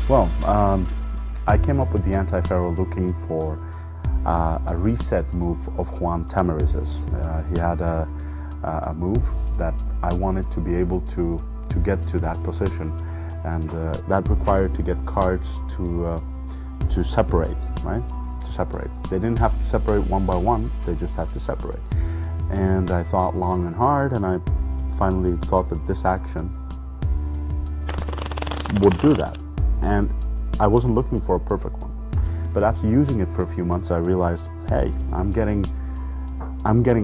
Well, I came up with the anti-Faro looking for a reset move of Juan Tamariz's. He had a move that I wanted to be able to get to that position, and that required to get cards to separate, right? To separate. They didn't have to separate one by one, they just had to separate. And I thought long and hard, and I finally thought that this action would do that. And I wasn't looking for a perfect one. But after using it for a few months, I realized, hey, I'm getting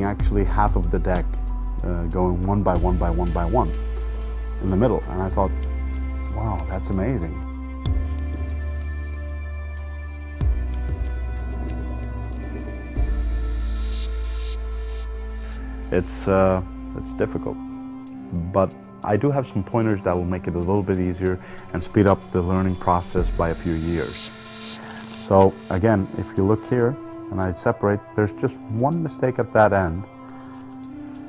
actually half of the deck going one by one by one by one in the middle. And I thought, wow, that's amazing. It's difficult, but I do have some pointers that will make it a little bit easier and speed up the learning process by a few years. So again, if you look here and I separate, there's just one mistake at that end,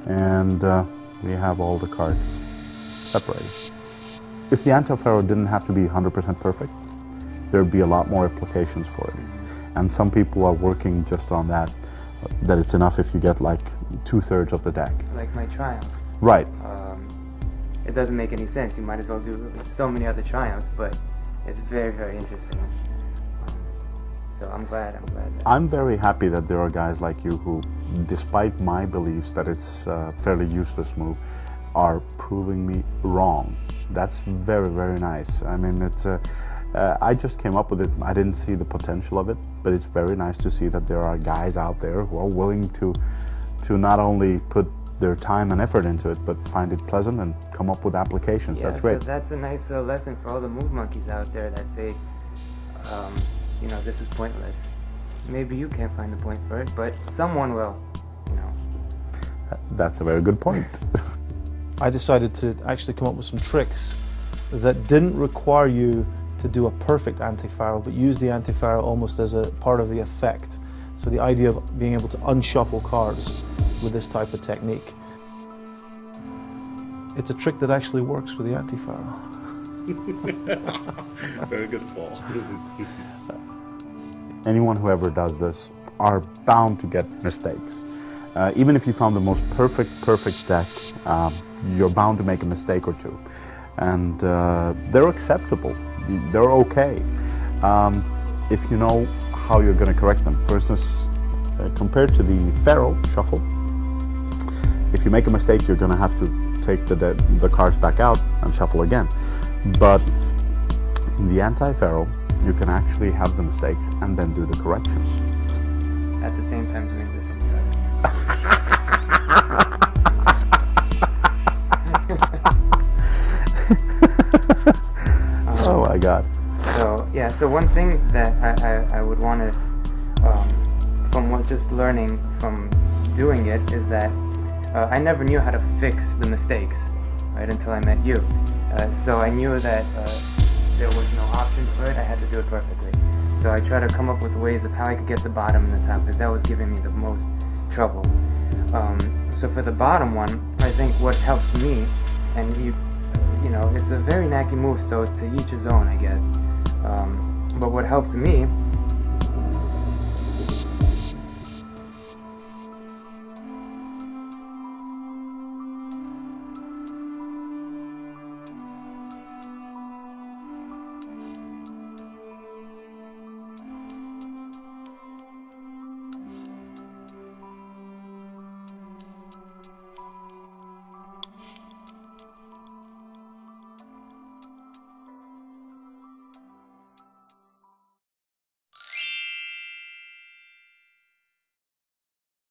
and we have all the cards separated. If the anti-Faro didn't have to be 100% perfect, there'd be a lot more applications for it. And some people are working just on that it's enough if you get like 2/3 of the deck. Like my Triumph. Right. It doesn't make any sense. You might as well do so many other Triumphs, but it's very, very interesting. So I'm glad that I'm very happy that there are guys like you who, despite my beliefs that it's a fairly useless move, are proving me wrong. That's very, very nice. I mean, it's I just came up with it. I didn't see the potential of it, but it's very nice to see that there are guys out there who are willing to not only put their time and effort into it, but find it pleasant and come up with applications. Yeah, that's great. So that's a nice lesson for all the move monkeys out there that say, you know, this is pointless. Maybe you can't find the point for it, but someone will, you know. That's a very good point. I decided to actually come up with some tricks that didn't require you to do a perfect anti-Faro, but use the anti-Faro almost as a part of the effect. So the idea of being able to unshuffle cards with this type of technique. It's a trick that actually works with the anti-Faro. Very good ball. Anyone who ever does this are bound to get mistakes. Even if you found the most perfect deck, you're bound to make a mistake or two. And they're acceptable. They're okay. If you know how you're going to correct them. For instance, compared to the Faro shuffle, if you make a mistake, you're going to have to take the cards back out and shuffle again. But in the anti-Faro, you can actually have the mistakes and then do the corrections. At the same time doing this and the other. Oh my God. So yeah, so one thing that I would want to, from just learning from doing it, is that I never knew how to fix the mistakes, right, until I met you. So I knew that there was no option for it. I had to do it perfectly. So I tried to come up with ways of how I could get the bottom and the top, because that was giving me the most trouble. So for the bottom one, I think what helps me, and you know, it's a very knacky move, so to each his own, I guess. But what helped me